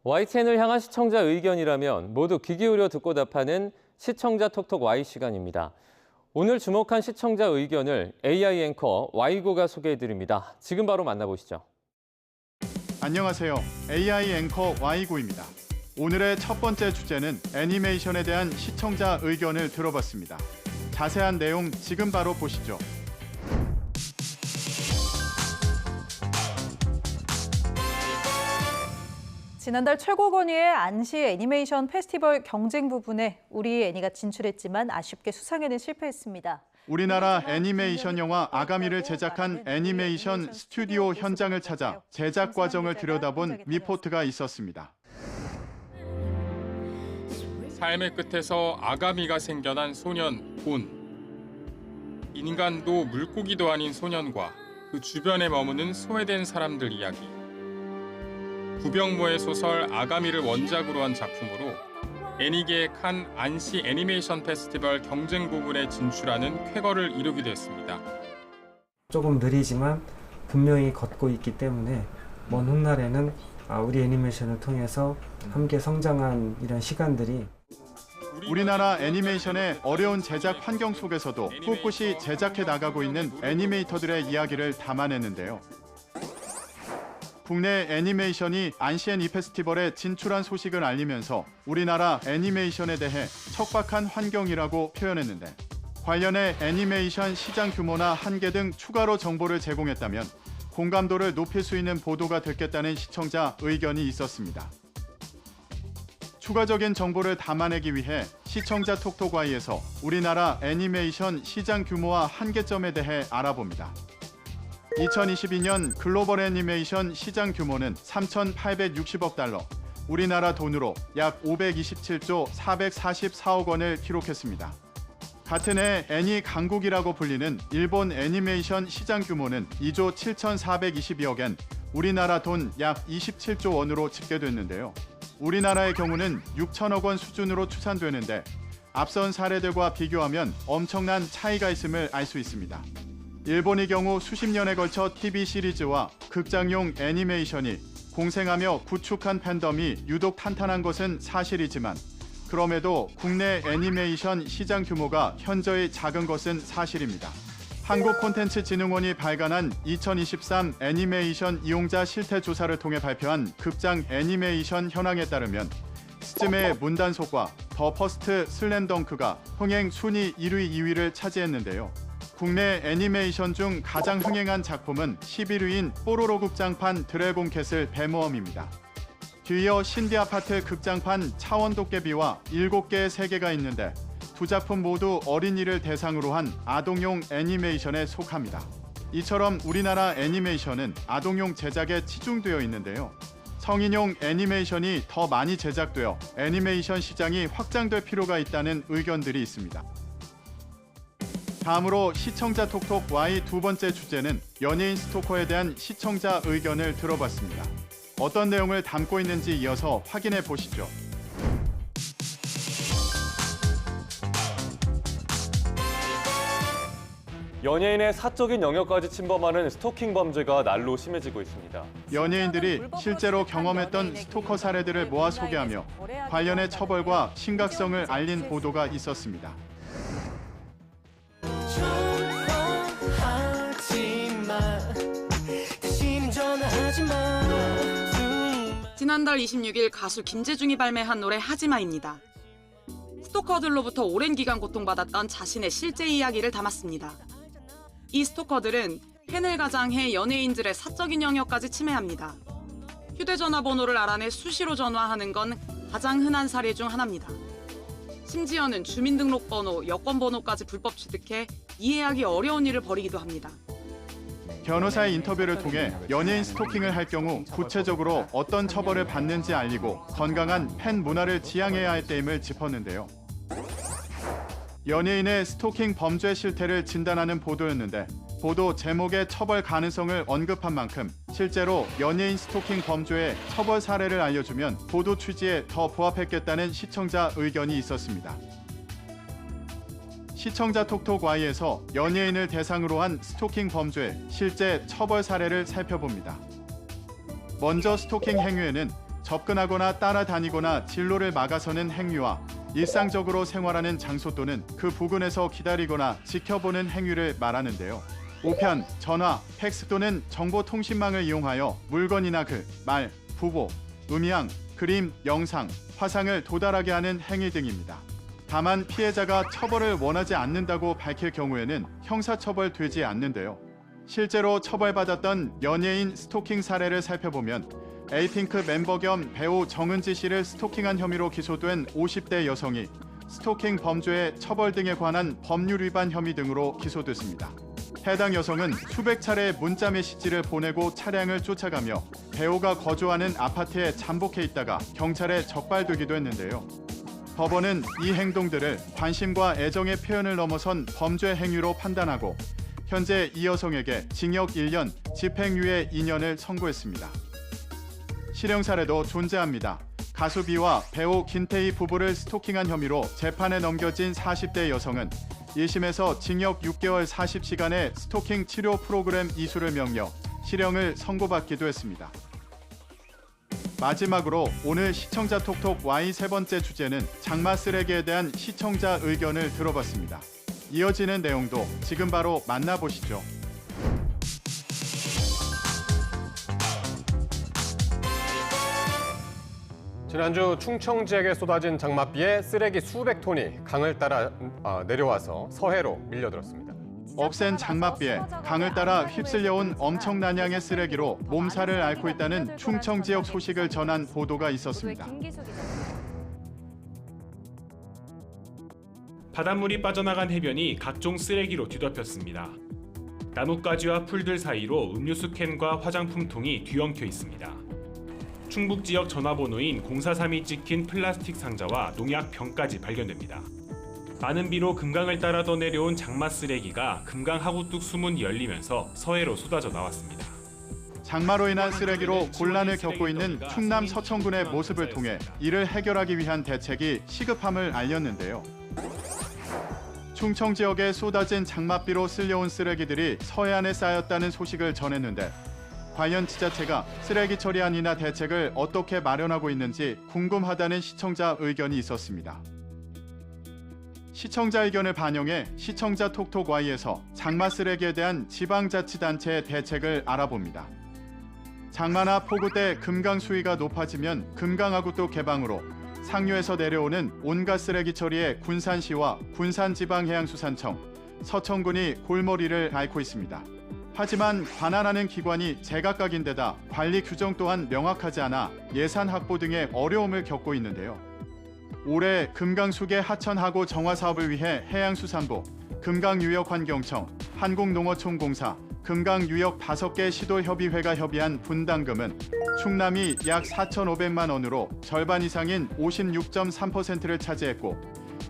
YTN을 향한 시청자 의견이라면 모두 귀 기울여 듣고 답하는 시청자 톡톡 Y 시간입니다. 오늘 주목한 시청자 의견을 AI 앵커 Y고가 소개해드립니다. 지금 바로 만나보시죠. 안녕하세요. AI 앵커 Y고입니다. 오늘의 첫 번째 주제는 애니메이션에 대한 시청자 의견을 들어봤습니다. 자세한 내용 지금 바로 보시죠. 지난달 최고 권위의 안시 애니메이션 페스티벌 경쟁 부분에 우리 애니가 진출했지만 아쉽게 수상에는 실패했습니다. 우리나라 애니메이션 영화 아가미를 제작한 애니메이션 스튜디오 현장을 찾아 제작 과정을 들여다본 리포트가 있었습니다. 삶의 끝에서 아가미가 생겨난 소년 곤. 인간도 물고기도 아닌 소년과 그 주변에 머무는 소외된 사람들 이야기. 구병모의 소설 아가미를 원작으로 한 작품으로 애니계의 칸 안시 애니메이션 페스티벌 경쟁 부분에 진출하는 쾌거를 이루기도 했습니다. 조금 느리지만 분명히 걷고 있기 때문에 먼 훗날에는 우리 애니메이션을 통해서 함께 성장한 이런 시간들이 우리나라 애니메이션의 어려운 제작 환경 속에서도 꿋꿋이 제작해 나가고 있는 애니메이터들의 이야기를 담아내는데요. 국내 애니메이션이 안시애니 페스티벌에 진출한 소식을 알리면서 우리나라 애니메이션에 대해 척박한 환경이라고 표현했는데, 관련해 애니메이션 시장 규모나 한계 등 추가로 정보를 제공했다면 공감도를 높일 수 있는 보도가 됐겠다는 시청자 의견이 있었습니다. 추가적인 정보를 담아내기 위해 시청자 톡톡Y에서 우리나라 애니메이션 시장 규모와 한계점에 대해 알아봅니다. 2022년 글로벌 애니메이션 시장 규모는 3,860억 달러, 우리나라 돈으로 약 527조 444억 원을 기록했습니다. 같은 해 애니 강국이라고 불리는 일본 애니메이션 시장 규모는 2조 7,422억 엔, 우리나라 돈 약 27조 원으로 집계됐는데요. 우리나라의 경우는 6천억 원 수준으로 추산되는데 앞선 사례들과 비교하면 엄청난 차이가 있음을 알 수 있습니다. 일본의 경우 수십 년에 걸쳐 TV 시리즈와 극장용 애니메이션이 공생하며 구축한 팬덤이 유독 탄탄한 것은 사실이지만, 그럼에도 국내 애니메이션 시장 규모가 현저히 작은 것은 사실입니다. 한국콘텐츠진흥원이 발간한 2023 애니메이션 이용자 실태 조사를 통해 발표한 극장 애니메이션 현황에 따르면 스즈메의 문단속과 더 퍼스트 슬램덩크가 흥행 순위 1위, 2위를 차지했는데요. 국내 애니메이션 중 가장 흥행한 작품은 11위인 뽀로로 극장판 드래곤캣을 배모험입니다. 뒤이어 신디아파트 극장판 차원도깨비와 7개의 세계가 있는데 두 작품 모두 어린이를 대상으로 한 아동용 애니메이션에 속합니다. 이처럼 우리나라 애니메이션은 아동용 제작에 치중되어 있는데요. 성인용 애니메이션이 더 많이 제작되어 애니메이션 시장이 확장될 필요가 있다는 의견들이 있습니다. 다음으로 시청자 톡톡 Y 두 번째 주제는 연예인 스토커에 대한 시청자 의견을 들어봤습니다. 어떤 내용을 담고 있는지 이어서 확인해 보시죠. 연예인의 사적인 영역까지 침범하는 스토킹 범죄가 날로 심해지고 있습니다. 연예인들이 실제로 경험했던 스토커 사례들을 모아 소개하며 관련의 처벌과 심각성을 알린 보도가 있었습니다. 지난달 26일 가수 김재중이 발매한 노래 하지마입니다. 스토커들로부터 오랜 기간 고통받았던 자신의 실제 이야기를 담았습니다. 이 스토커들은 팬을 가장해 연예인들의 사적인 영역까지 침해합니다. 휴대전화 번호를 알아내 수시로 전화하는 건 가장 흔한 사례 중 하나입니다. 심지어는 주민등록번호, 여권번호까지 불법 취득해 이해하기 어려운 일을 벌이기도 합니다. 변호사의 인터뷰를 통해 연예인 스토킹을 할 경우 구체적으로 어떤 처벌을 받는지 알리고 건강한 팬 문화를 지향해야 할 때임을 짚었는데요. 연예인의 스토킹 범죄 실태를 진단하는 보도였는데, 보도 제목의 처벌 가능성을 언급한 만큼 실제로 연예인 스토킹 범죄의 처벌 사례를 알려주면 보도 취지에 더 부합했겠다는 시청자 의견이 있었습니다. 시청자 톡톡 Y에서 연예인을 대상으로 한 스토킹 범죄 실제 처벌 사례를 살펴봅니다. 먼저 스토킹 행위에는 접근하거나 따라다니거나 진로를 막아서는 행위와 일상적으로 생활하는 장소 또는 그 부근에서 기다리거나 지켜보는 행위를 말하는데요. 우편, 전화, 팩스 또는 정보통신망을 이용하여 물건이나 글, 말, 부보, 음향, 그림, 영상, 화상을 도달하게 하는 행위 등입니다. 다만 피해자가 처벌을 원하지 않는다고 밝힐 경우에는 형사처벌되지 않는데요. 실제로 처벌받았던 연예인 스토킹 사례를 살펴보면 에이핑크 멤버 겸 배우 정은지 씨를 스토킹한 혐의로 기소된 50대 여성이 스토킹 범죄 처벌 등에 관한 법률 위반 혐의 등으로 기소됐습니다. 해당 여성은 수백 차례 문자 메시지를 보내고 차량을 쫓아가며 배우가 거주하는 아파트에 잠복해 있다가 경찰에 적발되기도 했는데요. 법원은 이 행동들을 관심과 애정의 표현을 넘어선 범죄 행위로 판단하고 현재 이 여성에게 징역 1년, 집행유예 2년을 선고했습니다. 실형 사례도 존재합니다. 가수 비와 배우 김태희 부부를 스토킹한 혐의로 재판에 넘겨진 40대 여성은 1심에서 징역 6개월 40시간의 스토킹 치료 프로그램 이수를 명령, 실형을 선고받기도 했습니다. 마지막으로 오늘 시청자 톡톡 Y 세 번째 주제는 장마 쓰레기에 대한 시청자 의견을 들어봤습니다. 이어지는 내용도 지금 바로 만나보시죠. 지난주 충청 지역에 쏟아진 장맛비에 쓰레기 수백 톤이 강을 따라 내려와서 서해로 밀려들었습니다. 억센 장맛비에 강을 따라 휩쓸려온 엄청난 양의 쓰레기로 몸살을 앓고 있다는 충청 지역 소식을 전한 보도가 있었습니다. 바닷물이 빠져나간 해변이 각종 쓰레기로 뒤덮였습니다. 나뭇가지와 풀들 사이로 음료수 캔과 화장품통이 뒤엉켜 있습니다. 충북 지역 전화번호인 0432 찍힌 플라스틱 상자와 농약 병까지 발견됩니다. 많은 비로 금강을 따라 떠내려온 장마 쓰레기가 금강 하구뚝 수문이 열리면서 서해로 쏟아져 나왔습니다. 장마로 인한 쓰레기로 곤란을 겪고 있는 충남 서천군의 모습을 통해 이를 해결하기 위한 대책이 시급함을 알렸는데요. 충청 지역에 쏟아진 장맛비로 쓸려온 쓰레기들이 서해안에 쌓였다는 소식을 전했는데 관련 지자체가 쓰레기 처리안이나 대책을 어떻게 마련하고 있는지 궁금하다는 시청자 의견이 있었습니다. 시청자 의견을 반영해 시청자 톡톡 Y에서 장마 쓰레기에 대한 지방자치단체의 대책을 알아봅니다. 장마나 폭우 때 금강 수위가 높아지면 금강하구뚝 개방으로 상류에서 내려오는 온갖 쓰레기 처리에 군산시와 군산지방해양수산청, 서천군이 골머리를 앓고 있습니다. 하지만 관할하는 기관이 제각각인데다 관리 규정 또한 명확하지 않아 예산 확보 등의 어려움을 겪고 있는데요. 올해 금강수계 하천하구 정화 사업을 위해 해양수산부, 금강유역환경청, 한국농어촌공사, 금강유역 5개 시도협의회가 협의한 분담금은 충남이 약 4,500만 원으로 절반 이상인 56.3%를 차지했고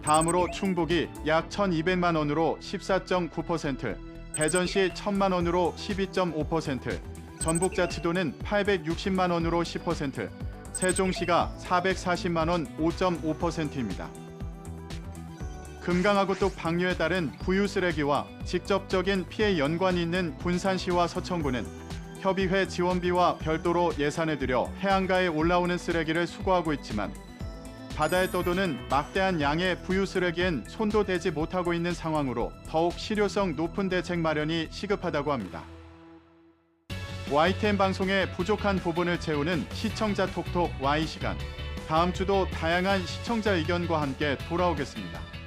다음으로 충북이 약 1,200만 원으로 14.9%, 대전시 1,000만 원으로 12.5%, 전북자치도는 860만 원으로 10%, 세종시가 440만 원 5.5%입니다. 금강하구뚝 방류에 따른 부유 쓰레기와 직접적인 피해 연관이 있는 군산시와 서천군은 협의회 지원비와 별도로 예산을 들여 해안가에 올라오는 쓰레기를 수거하고 있지만 바다에 떠도는 막대한 양의 부유 쓰레기엔 손도 대지 못하고 있는 상황으로 더욱 실효성 높은 대책 마련이 시급하다고 합니다. YTN 방송의 부족한 부분을 채우는 시청자 톡톡 Y 시간. 다음 주도 다양한 시청자 의견과 함께 돌아오겠습니다.